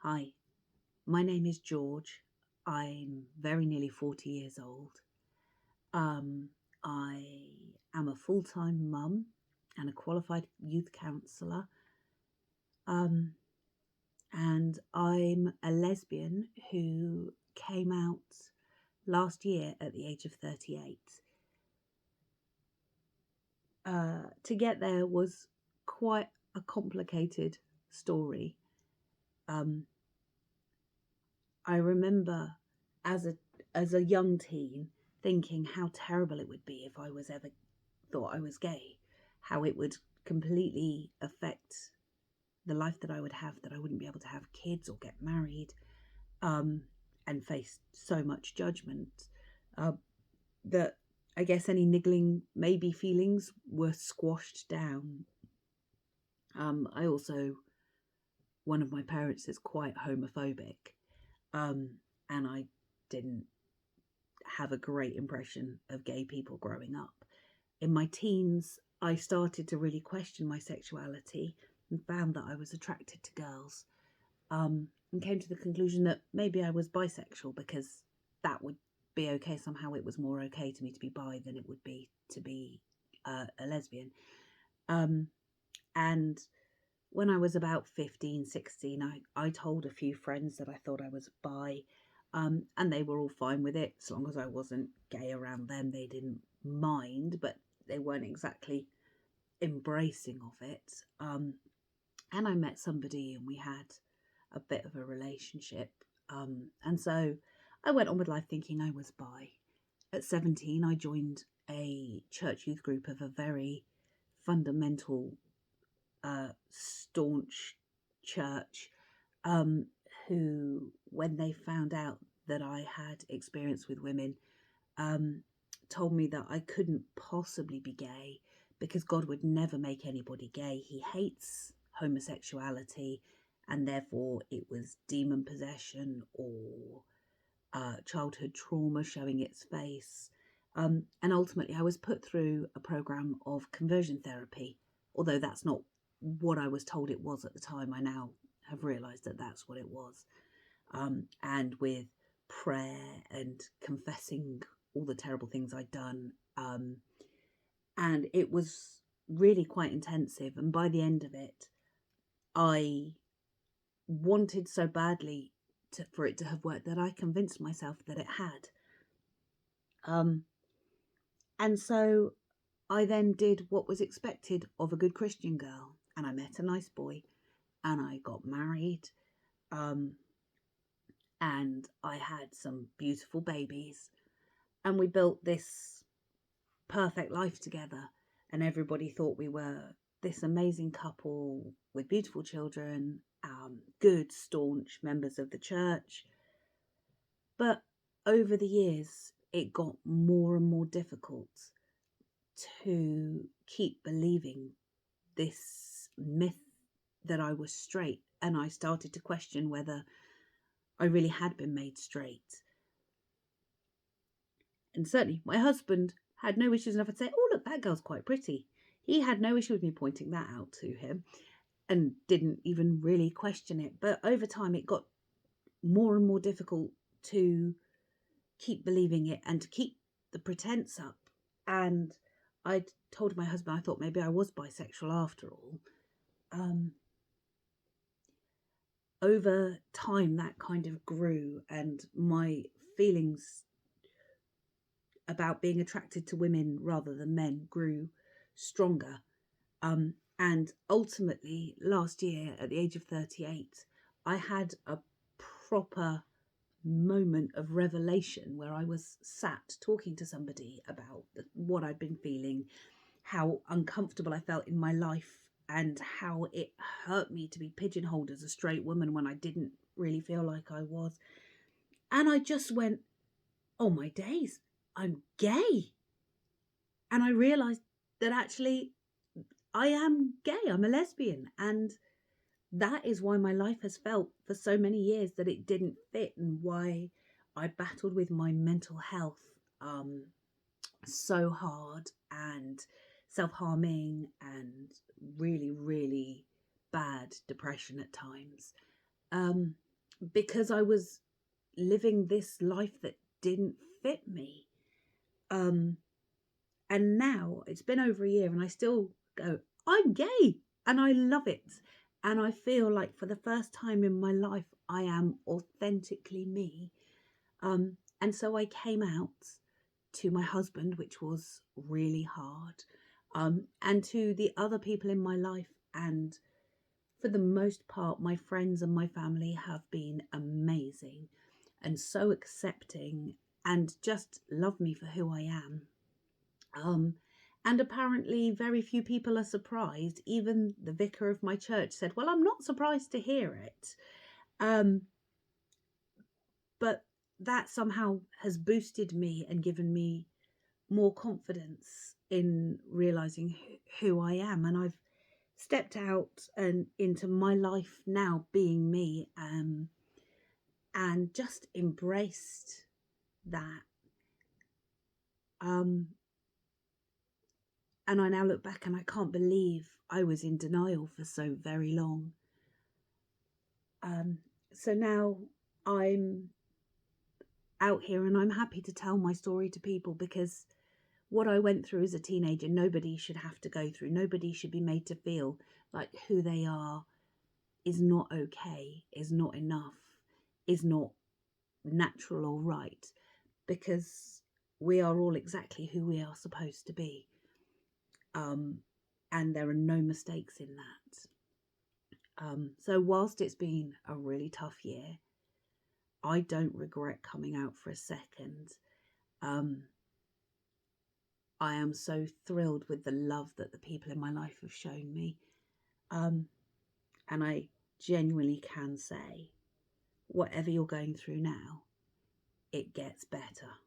Hi, my name is George. I'm very nearly 40 years old. Um, I am a full-time mum and a qualified youth counsellor. Um, and I'm a lesbian who came out last year at the age of 38. To get there was quite a complicated story. Um, I remember as a young teen thinking how terrible it would be if I was ever thought I was gay, how it would completely affect the life that I would have, that I wouldn't be able to have kids or get married, um, and face so much judgment, uh, that I guess any niggling maybe feelings were squashed down. I also, one of my parents is quite homophobic, um, and I didn't have a great impression of gay people growing up. In my teens, I started to really question my sexuality and found that I was attracted to girls, and came to the conclusion that maybe I was bisexual because that would be okay. Somehow it was more okay to me to be bi than it would be to be a lesbian. Um, and when I was about 15, 16, I told a few friends that I thought I was bi, and they were all fine with it. As long as I wasn't gay around them, they didn't mind, but they weren't exactly embracing of it. And I met somebody and we had a bit of a relationship. And so I went on with life thinking I was bi. At 17, I joined a church youth group of a very fundamental, staunch church, um, who, when they found out that I had experience with women, um, told me that I couldn't possibly be gay because God would never make anybody gay. He hates homosexuality, and therefore it was demon possession or childhood trauma showing its face. And ultimately, I was put through a program of conversion therapy, although that's not what I was told it was at the time. I now have realised that that's what it was. And with prayer and confessing all the terrible things I'd done. And it was really quite intensive. And by the end of it, I wanted so badly for it to have worked that I convinced myself that it had. Um, and so I then did what was expected of a good Christian girl. And I met a nice boy and I got married. Um, and I had some beautiful babies. And we built this perfect life together, and everybody thought we were this amazing couple with beautiful children, good staunch members of the church. But over the years it got more and more difficult to keep believing this myth that I was straight, and I started to question whether I really had been made straight. And certainly my husband had no issues enough to say, oh, look, that girl's quite pretty. He had no issue with me pointing that out to him and didn't even really question it. But over time, it got more and more difficult to keep believing it and to keep the pretense up. And I told my husband I thought maybe I was bisexual after all. Over time, that kind of grew, and my feelings about being attracted to women rather than men grew stronger. And ultimately, last year at the age of 38, I had a proper moment of revelation where I was sat talking to somebody about what I'd been feeling, how uncomfortable I felt in my life, and how it hurt me to be pigeonholed as a straight woman when I didn't really feel like I was. And I just went, oh my days, I'm gay. And I realised that actually I am gay, I'm a lesbian. And that is why my life has felt for so many years that it didn't fit, and why I battled with my mental health so hard, and self-harming, and really, really bad depression at times. because I was living this life that didn't fit me. And now it's been over a year and I still go, I'm gay and I love it. And I feel like for the first time in my life, I am authentically me. And so I came out to my husband, which was really hard, and to the other people in my life. And for the most part, my friends and my family have been amazing and so accepting and just love me for who I am. And apparently, very few people are surprised. Even the vicar of my church said, "Well, I'm not surprised to hear it." Um, but that somehow has boosted me and given me more confidence in realizing who I am. And I've stepped out and into my life now being me, and just embraced that. And I now look back and I can't believe I was in denial for so very long. So now I'm out here and I'm happy to tell my story to people, because what I went through as a teenager, nobody should have to go through. Nobody should be made to feel like who they are is not okay, is not enough, is not natural or right, because we are all exactly who we are supposed to be. And there are no mistakes in that. So whilst it's been a really tough year, I don't regret coming out for a second. I am so thrilled with the love that the people in my life have shown me. And I genuinely can say, whatever you're going through now, it gets better.